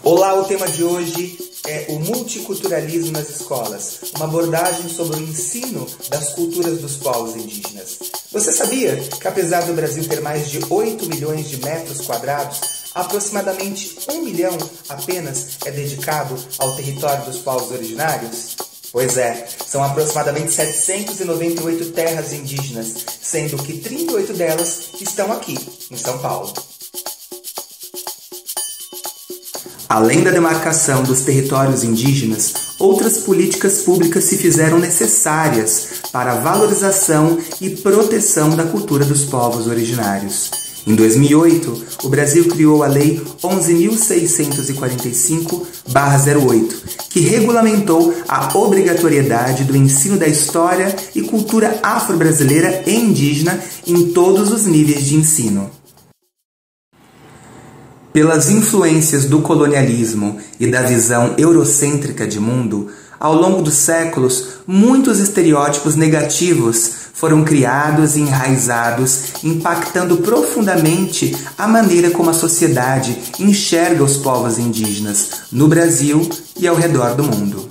Olá, o tema de hoje é o multiculturalismo nas escolas, uma abordagem sobre o ensino das culturas dos povos indígenas. Você sabia que apesar do Brasil ter mais de 8 milhões de metros quadrados, aproximadamente 1 milhão apenas é dedicado ao território dos povos originários? Pois é, são aproximadamente 798 terras indígenas, sendo que 38 delas estão aqui, em São Paulo. Além da demarcação dos territórios indígenas, outras políticas públicas se fizeram necessárias para a valorização e proteção da cultura dos povos originários. Em 2008, o Brasil criou a Lei 11.645/08, que regulamentou a obrigatoriedade do ensino da história e cultura afro-brasileira e indígena em todos os níveis de ensino. Pelas influências do colonialismo e da visão eurocêntrica de mundo, ao longo dos séculos, muitos estereótipos negativos foram criados e enraizados, impactando profundamente a maneira como a sociedade enxerga os povos indígenas no Brasil e ao redor do mundo.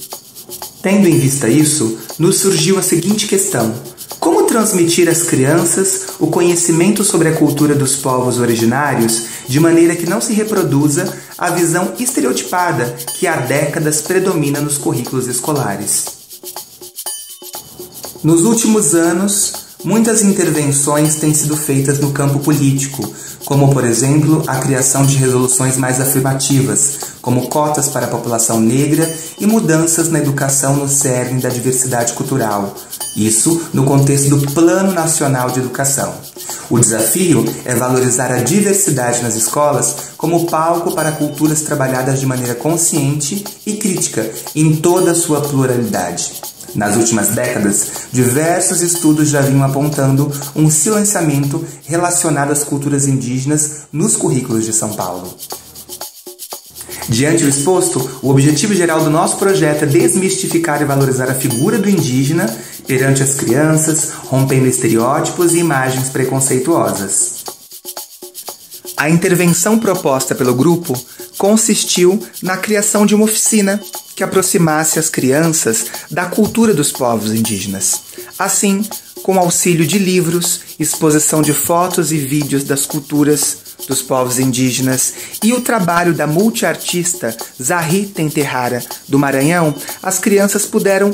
Tendo em vista isso, nos surgiu a seguinte questão: como transmitir às crianças o conhecimento sobre a cultura dos povos originários de maneira que não se reproduza a visão estereotipada que há décadas predomina nos currículos escolares? Nos últimos anos, muitas intervenções têm sido feitas no campo político, como, por exemplo, a criação de resoluções mais afirmativas, como cotas para a população negra e mudanças na educação no cerne da diversidade cultural. Isso no contexto do Plano Nacional de Educação. O desafio é valorizar a diversidade nas escolas como palco para culturas trabalhadas de maneira consciente e crítica em toda a sua pluralidade. Nas últimas décadas, diversos estudos já vinham apontando um silenciamento relacionado às culturas indígenas nos currículos de São Paulo. Diante do exposto, o objetivo geral do nosso projeto é desmistificar e valorizar a figura do indígena perante as crianças, rompendo estereótipos e imagens preconceituosas. A intervenção proposta pelo grupo consistiu na criação de uma oficina que aproximasse as crianças da cultura dos povos indígenas. Assim, com auxílio de livros, exposição de fotos e vídeos das culturas dos povos indígenas e o trabalho da multiartista Zahi Tenterrara, do Maranhão, as crianças puderam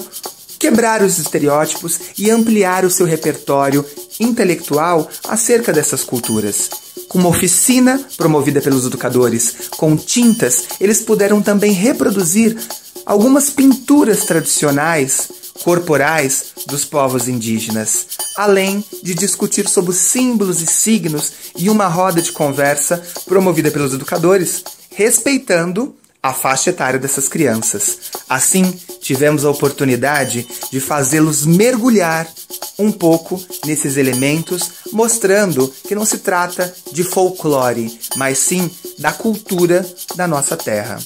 quebrar os estereótipos e ampliar o seu repertório intelectual acerca dessas culturas. Com uma oficina promovida pelos educadores com tintas, eles puderam também reproduzir algumas pinturas tradicionais, corporais, dos povos indígenas, além de discutir sobre os símbolos e signos em uma roda de conversa promovida pelos educadores, respeitando a faixa etária dessas crianças. Assim, tivemos a oportunidade de fazê-los mergulhar um pouco nesses elementos, mostrando que não se trata de folclore, mas sim da cultura da nossa terra.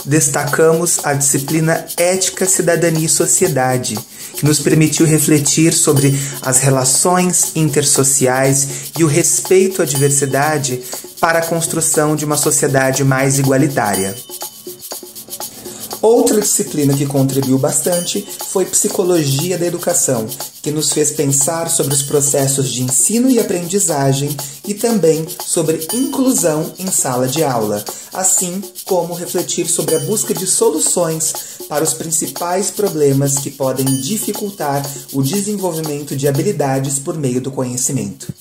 Destacamos a disciplina Ética, Cidadania e Sociedade, que nos permitiu refletir sobre as relações intersociais e o respeito à diversidade para a construção de uma sociedade mais igualitária. Outra disciplina que contribuiu bastante foi Psicologia da Educação, que nos fez pensar sobre os processos de ensino e aprendizagem e também sobre inclusão em sala de aula, assim como refletir sobre a busca de soluções para os principais problemas que podem dificultar o desenvolvimento de habilidades por meio do conhecimento.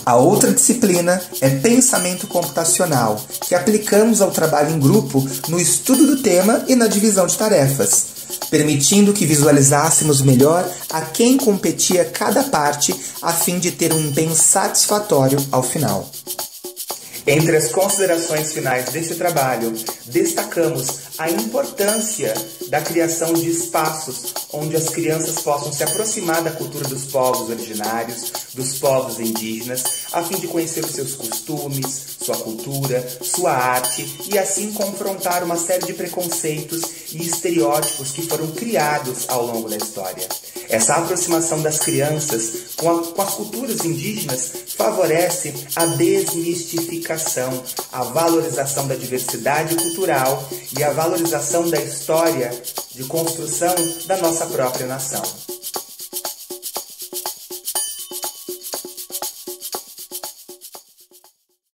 A outra disciplina é Pensamento Computacional, que aplicamos ao trabalho em grupo no estudo do tema e na divisão de tarefas, permitindo que visualizássemos melhor a quem competia cada parte a fim de ter um empenho satisfatório ao final. Entre as considerações finais deste trabalho, destacamos a importância da criação de espaços onde as crianças possam se aproximar da cultura dos povos originários, dos povos indígenas, a fim de conhecer os seus costumes, sua cultura, sua arte e assim confrontar uma série de preconceitos e estereótipos que foram criados ao longo da história. Essa aproximação das crianças com as culturas indígenas favorece a desmistificação, a valorização da diversidade cultural e a valorização da história de construção da nossa própria nação.